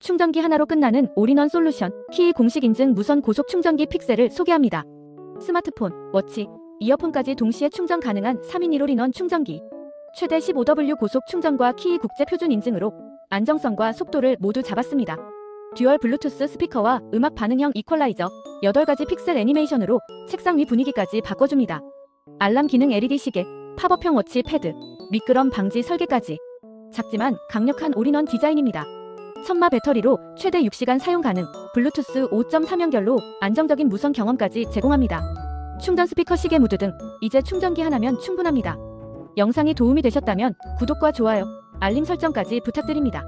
충전기 하나로 끝나는 올인원 솔루션, 키위 공식 인증 무선 고속 충전기 픽셀을 소개합니다. 스마트폰, 워치, 이어폰까지 동시에 충전 가능한 3인 1 올인원 충전기. 최대 15W 고속 충전과 키위 국제 표준 인증으로 안정성과 속도를 모두 잡았습니다. 듀얼 블루투스 스피커와 음악 반응형 이퀄라이저, 8가지 픽셀 애니메이션으로 책상 위 분위기까지 바꿔줍니다. 알람 기능 LED 시계, 팝업형 워치 패드, 미끄럼 방지 설계까지. 작지만 강력한 올인원 디자인입니다. 천마 배터리로 최대 6시간 사용 가능, 블루투스 5.3 연결로 안정적인 무선 경험까지 제공합니다. 충전 스피커 시계 무드 등 이제 충전기 하나면 충분합니다. 영상이 도움이 되셨다면 구독과 좋아요, 알림 설정까지 부탁드립니다.